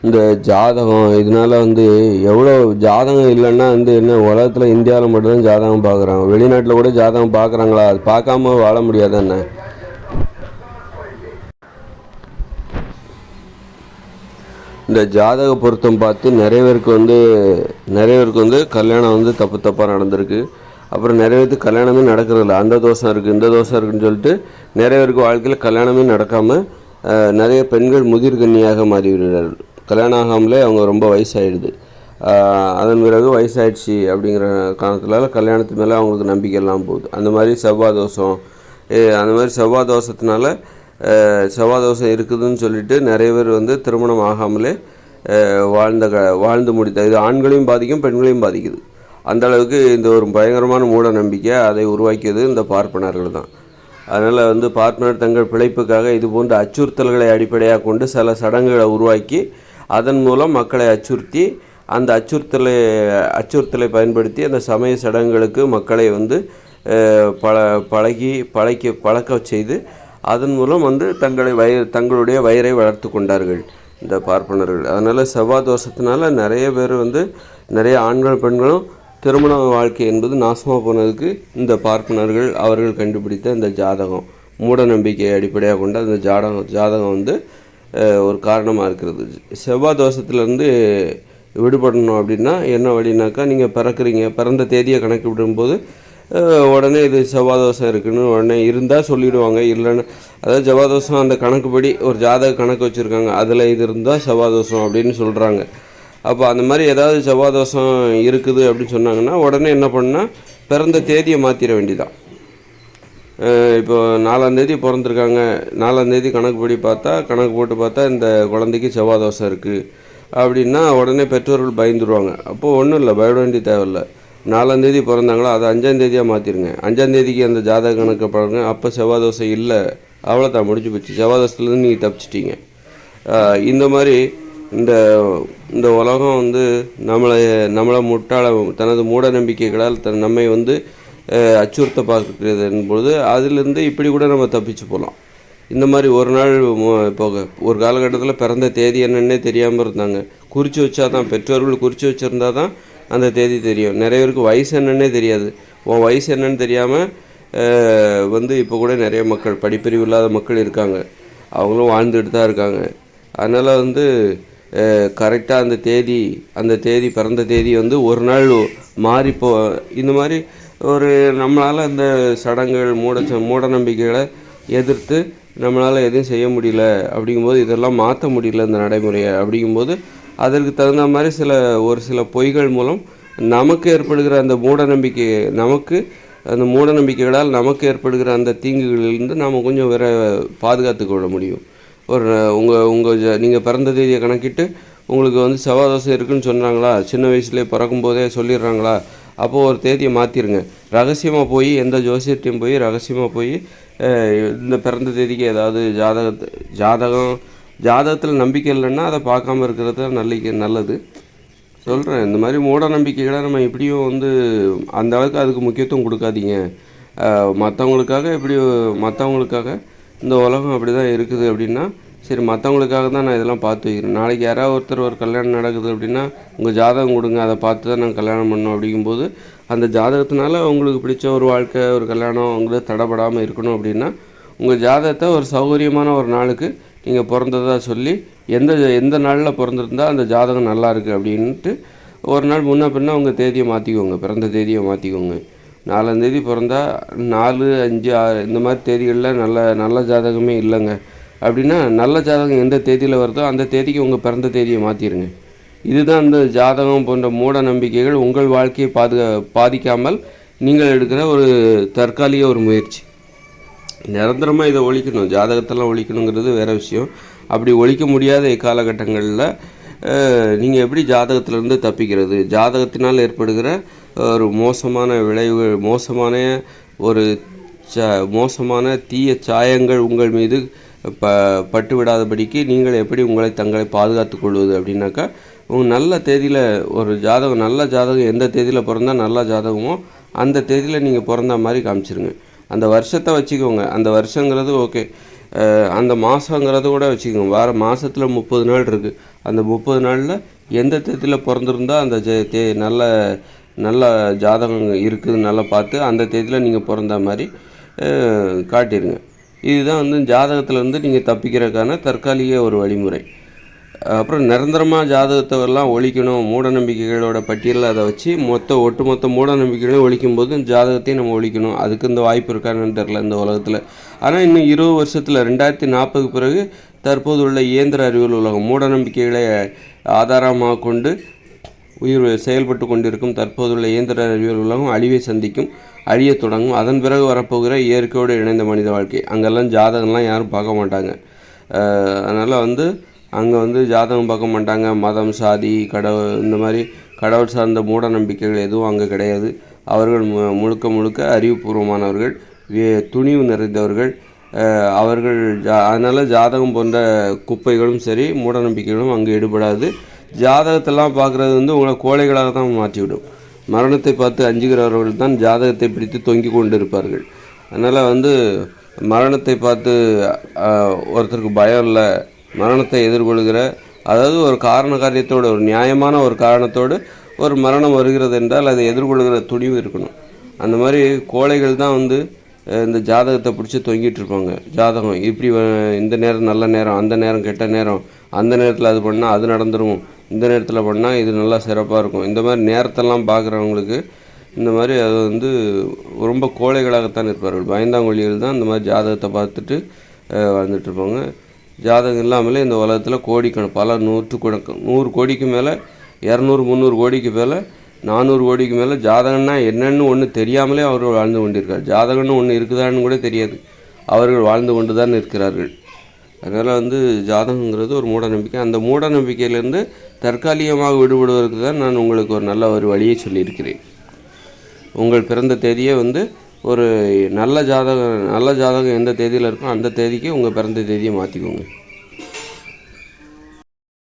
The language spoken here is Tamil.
இந்த ஜாதகம் இதனால எவ்வளோ ஜாதகம் இல்லைன்னா என்ன உலகத்தில் இந்தியாவில் மட்டும்தான் ஜாதகம் பார்க்குறாங்க. வெளிநாட்டில் கூட ஜாதகம் பார்க்குறாங்களா? அது பார்க்காம வாழ முடியாது என்ன? இந்த ஜாதக பொருத்தம் பார்த்து நிறைய பேருக்கு கல்யாணம் தப்பு தப்பாக நடந்திருக்கு. அப்புறம் நிறைய பேருக்கு கல்யாணமே நடக்கிறதில்ல. அந்த தோஷம் இருக்குது இந்த தோஷம் இருக்குதுன்னு சொல்லிட்டு நிறைய பேருக்கு வாழ்க்கையில் கல்யாணமே நடக்காமல் நிறைய பெண்கள் முதிர்கன்னியாக மாறிவிடுகிறார்கள். கல்யாணம் ஆகாமலே அவங்க ரொம்ப வயசாகிடுது. அதன் பிறகு வயசாகிடுச்சு அப்படிங்கிற காரணத்தினால கல்யாணத்து மேலே அவங்களுக்கு நம்பிக்கை எல்லாம் போகுது. அந்த மாதிரி செவ்வாய் தோஷத்தினால செவ்வாய் தோஷம் இருக்குதுன்னு சொல்லிட்டு நிறைய பேர் திருமணம் ஆகாமலே வாழ்ந்து முடித்த இது ஆண்களையும் பாதிக்கும் பெண்களையும் பாதிக்குது. அந்த அளவுக்கு இந்த ஒரு பயங்கரமான மூட நம்பிக்கை அதை உருவாக்கியது இந்த பார்ப்பனர்கள் தான். அதனால் பார்ப்பனர் தங்கள் பிழைப்புக்காக இது போன்ற அச்சுறுத்தல்களை அடிப்படையாக கொண்டு சில சடங்குகளை உருவாக்கி அதன் மூலம் மக்களை அச்சுறுத்தி அந்த அச்சுறுத்தலை பயன்படுத்தி அந்த சமய சடங்குகளுக்கு மக்களை பழக்க செய்து அதன் மூலம் தங்களுடைய வயிறை வளர்த்து கொண்டார்கள் இந்த பார்ப்பனர்கள். அதனால் செவ்வாய் தோஷத்தினால நிறைய பேர் நிறைய ஆண்கள் பெண்களும் திருமண வாழ்க்கை என்பது நாசமாக போனதுக்கு இந்த பார்ப்பனர்கள் அவர்கள் கண்டுபிடித்த இந்த ஜாதகம் மூட நம்பிக்கையை அடிப்படையாக கொண்டு அந்த ஜாதகம் ஒரு காரணமாக இருக்கிறது. செவ்வாய் தோஷத்துலேருந்து விடுபடணும் அப்படின்னா என்ன வழினாக்கா, நீங்கள் பிறந்த தேதியை கணக்கு விடும்போது உடனே இது செவ்வாய் தோஷம் இருக்குன்னு உடனே இருந்தால் சொல்லிவிடுவாங்க. இல்லைன்னு அதாவது செவ்வாய் தோஷம் அந்த கணக்குப்படி ஒரு ஜாதக கணக்கு வச்சுருக்காங்க, அதில் இது இருந்தால் செவ்வாய் தோஷம் அப்படின்னு சொல்கிறாங்க. அப்போ அந்த மாதிரி ஏதாவது செவ்வாய் தோஷம் இருக்குது அப்படின்னு சொன்னாங்கன்னா உடனே என்ன பண்ணால் பிறந்த தேதியை மாற்றிட வேண்டியதான். இப்போ 4ஆம் தேதி பிறந்திருக்காங்க, 4ஆம் தேதி கணக்கு போட்டு பார்த்தா இந்த குழந்தைக்கு செவ்வாய் தோஷம் இருக்குது அப்படின்னா உடனே பெற்றோர்கள் பயந்துருவாங்க. அப்போது ஒன்றும் இல்லை, பயப்பட வேண்டிய தேவையில்லை. 4ஆம் தேதி பிறந்தாங்களோ அதை 5ஆம் தேதியாக மாற்றிடுங்க. 5ஆம் தேதிக்கு அந்த ஜாதக கணக்கை பாருங்க, அப்போ செவ்வாய் தோஷம் இல்லை, அவ்வளோதான், முடிஞ்சு போச்சு. செவ்வாய் தோஷத்துலேருந்து நீங்கள் தப்பிச்சிட்டிங்க. இந்த மாதிரி இந்த உலகம் நம்மளை தனது மூட நம்பிக்கைகளால் நம்மை அச்சுறுத்த பார்க்கிறது என்பொழுது அதிலிருந்து இப்படி கூட நம்ம தப்பிச்சு போகலாம். இந்த மாதிரி ஒரு நாள் போக ஒரு காலகட்டத்தில் பிறந்த தேதி என்னன்னே தெரியாமல் இருந்தாங்க. குறித்து வச்சா தான், பெற்றோர்கள் குறித்து வச்சுருந்தா தான் அந்த தேதி தெரியும். நிறைய பேருக்கு வயசு என்னன்னே தெரியாது. உன் வயசு என்னன்னு தெரியாமல் இப்போ கூட நிறைய மக்கள், படிப்பறிவு இல்லாத மக்கள் இருக்காங்க, அவங்களும் வாழ்ந்துட்டு தான் இருக்காங்க. அதனால் கரெக்டாக அந்த தேதி பிறந்த தேதி ஒரு நாள் மாறிப்போ இந்த மாதிரி நம்மளால் இந்த சடங்குகள் மூட நம்பிக்கைகளை எதிர்த்து நம்மளால் எதுவும் செய்ய முடியல. அப்படிங்கும்போது இதெல்லாம் மாற்ற முடியல இந்த நடைமுறையை. அப்படிங்கும்போது அதற்கு தகுந்த மாதிரி ஒரு சில பொய்கள் மூலம் நமக்கு ஏற்படுகிற அந்த மூட நம்பிக்கைகளால் நமக்கு ஏற்படுகிற அந்த தீங்குகளிலிருந்து நாம் கொஞ்சம் பாதுகாத்து கொள்ள முடியும். நீங்கள் பிறந்த தேதியை கணக்கிட்டு உங்களுக்கு செவ்வாய் தோஷம் இருக்குதுன்னு சொன்னாங்களா, சின்ன வயசுலேயே பிறக்கும்போதே சொல்லிடுறாங்களா, அப்போது ஒரு தேதியை மாற்றிடுங்க. ரகசியமாக போய் எந்த ஜோசியர்ட்டையும் போய் ரகசியமாக போய் இந்த பிறந்த தேதிக்கு ஏதாவது ஜாதகத்தில் நம்பிக்கை இல்லைன்னா அதை பார்க்காம இருக்கிறது நல்லது சொல்கிறேன். இந்த மாதிரி மூட நம்பிக்கைகளை நம்ம எப்படியும் அந்த அளவுக்கு அதுக்கு முக்கியத்துவம் கொடுக்காதீங்க. மற்றவங்களுக்காக இந்த உலகம் அப்படி தான் இருக்குது அப்படின்னா சரி, மற்றவங்களுக்காக தான் நான் இதெல்லாம் பார்த்து வைக்கிறேன். நாளைக்கு யாராவது ஒரு கல்யாணம் நடக்குது அப்படின்னா உங்கள் ஜாதகம் கொடுங்க, அதை பார்த்து தான் நான் கல்யாணம் பண்ணணும். அப்படிங்கும்போது அந்த ஜாதகத்தினால உங்களுக்கு பிடிச்ச ஒரு வாழ்க்கை, ஒரு கல்யாணம் உங்களுக்கு தடைப்படாமல் இருக்கணும் அப்படின்னா உங்கள் ஜாதகத்தை ஒரு சௌகரியமான ஒரு நாளுக்கு நீங்கள் பிறந்ததாக சொல்லி எந்த நாளில் பிறந்திருந்தால் அந்த ஜாதகம் நல்லா இருக்குது அப்படின்ட்டு ஒரு நாள் முன்ன பின்ன உங்கள் தேதியை மாற்றிக்கோங்க, பிறந்த தேதியை மாற்றிக்கோங்க. 4ஆம் தேதி பிறந்தா 4, 5, 6 இந்த மாதிரி தேதிகளில் நல்ல ஜாதகமே இல்லைங்க அப்படின்னா நல்ல ஜாதகம் எந்த தேதியில் வருதோ அந்த தேதிக்கு உங்கள் பிறந்த தேதியை மாற்றிடுங்க. இதுதான் இந்த ஜாதகம் போன்ற மூட நம்பிக்கைகள் உங்கள் வாழ்க்கையை பாதிக்காமல் நீங்கள் எடுக்கிற ஒரு தற்காலிக ஒரு முயற்சி. நிரந்தரமாக இதை ஒழிக்கணும், ஜாதகத்தெல்லாம் ஒழிக்கணுங்கிறது வேறு விஷயம். அப்படி ஒழிக்க முடியாத இக்காலகட்டங்களில் நீங்கள் எப்படி ஜாதகத்திலேருந்து தப்பிக்கிறது? ஜாதகத்தினால் ஏற்படுகிற ஒரு மோசமான விளைவுகள், மோசமான தீய சாயங்கள் உங்கள் மீது பட்டு விடாதபடிக்கு நீங்கள் எப்படி தங்களை பாதுகாத்து கொள்வது அப்படின்னாக்கா, உங்கள் நல்ல தேதியில் ஒரு ஜாதகம், நல்ல ஜாதகம் எந்த தேதியில் பிறந்தால் நல்ல ஜாதகமோ அந்த தேதியில் நீங்கள் பிறந்த மாதிரி காமிச்சிருங்க. அந்த வருஷத்தை வச்சுக்கோங்க. அந்த வருஷங்கிறது ஓகே, அந்த மாதங்கிறத கூட வச்சுக்கோங்க. மாதத்தில் 30 நாள் இருக்குது. அந்த 30 நாளில் எந்த தேதியில் பிறந்திருந்தா அந்த நல்ல நல்ல ஜாதகம் இருக்குதுன்னு நல்லா பார்த்து அந்த தேதியில் நீங்கள் பிறந்த மாதிரி காட்டிடுங்க. இதுதான் வந்து ஜாதகத்தில் நீங்கள் தப்பிக்கிறதுக்கான தற்காலிக ஒரு வழிமுறை. அப்புறம் நிரந்தரமாக ஜாதகத்தை எல்லாம் ஒழிக்கணும், மூட நம்பிக்கைகளோட பட்டியலில் அதை வச்சு ஒட்டுமொத்த மூட நம்பிக்கைகளையும் ஒழிக்கும்போது ஜாதகத்தையும் நம்ம ஒழிக்கணும். அதுக்கு இந்த வாய்ப்பு இருக்கான்னு தெரில இந்த உலகத்தில். ஆனால் இன்னும் 20 வருஷத்தில் 2040 பிறகு தற்போது உள்ள இயந்திர அறிவியல் உலகம் மூட நம்பிக்கைகளை ஆதாரமாக கொண்டு செயல்பட்டு கொண்டிருக்கும் தற்போதுள்ள இயந்திர அறிவியல் உலகம் அழிவை சந்திக்கும், அழிய தொடங்கும். அதன் பிறகு வரப்போகிற இயற்கையோடு இணைந்த மனித வாழ்க்கை. அங்கெல்லாம் ஜாதகம்லாம் யாரும் பார்க்க மாட்டாங்க. அதனால் அங்கே ஜாதகம் பார்க்க மாட்டாங்க. மதம், சாதி, கடவுள், இந்த மாதிரி கடவுள் சார்ந்த மூட நம்பிக்கைகள் எதுவும் அங்கே கிடையாது. அவர்கள் முழுக்க அறிவுபூர்வமானவர்கள், துணிவு நிறைந்தவர்கள். அவர்கள் அதனால் ஜாதகம் போன்ற குப்பைகளும் சரி மூட நம்பிக்கைகளும் அங்கே ஈடுபடாது. ஜாதகத்தெல்லாம் பார்க்குறது உங்களை கோழைகளாக தான் மாற்றிவிடும். மரணத்தை பார்த்து அஞ்சுகிறவர்கள் தான் ஜாதகத்தை பிடித்து தொங்கி கொண்டு இருப்பார்கள். அதனால் மரணத்தை பார்த்து ஒருத்தருக்கு பயம் இல்லை, மரணத்தை எதிர்கொள்கிற, அதாவது ஒரு காரியத்தோடு, ஒரு நியாயமான ஒரு காரணத்தோடு ஒரு மரணம் வருகிறது என்றால் அதை எதிர்கொள்கிற துணிவு இருக்கணும். அந்த மாதிரி கோழைகள் தான் இந்த ஜாதகத்தை பிடிச்சி தொங்கிட்டு இருப்பாங்க. ஜாதகம் இப்படி இந்த நேரம் நல்ல நேரம், அந்த நேரம் கெட்ட நேரம், அந்த நேரத்தில் அது பண்ணால் அது நடந்துடும், இந்த நேரத்தில் பண்ணால் இது நல்லா சிறப்பாக இருக்கும். இந்த மாதிரி நேரத்தெல்லாம் பார்க்குறவங்களுக்கு இந்த மாதிரி அது ரொம்ப கோழைகளாகத்தான் இருப்பார்கள். பயந்தாங்கொழிகள் தான் இந்த மாதிரி ஜாதகத்தை பார்த்துட்டு வாழ்ந்துட்டுருப்பாங்க. ஜாதகம் இல்லாமலே இந்த உலகத்தில் பல 100 கோடிக்கு மேலே, 200 300 கோடிக்கு மேலே, 400 கோடிக்கு மேலே ஜாதகம்னா என்னென்னு ஒன்று தெரியாமலே அவர்கள் வாழ்ந்து கொண்டிருக்கார். ஜாதகம்னு ஒன்று இருக்குதான்னு கூட தெரியாது, அவர்கள் வாழ்ந்து கொண்டு தான் இருக்கிறார்கள். அதனால் ஜாதகங்கிறது ஒரு மூட நம்பிக்கை. அந்த மூட நம்பிக்கையிலேருந்து தற்காலிகமாக விடுபடுவதற்கு தான் நான் உங்களுக்கு ஒரு நல்ல ஒரு வழியை சொல்லியிருக்கிறேன். உங்கள் பிறந்த தேதியை ஒரு நல்ல ஜாதகம் எந்த தேதியில் இருக்கோ அந்த தேதிக்கு உங்கள் பிறந்த தேதியை மாற்றிக்கோங்க.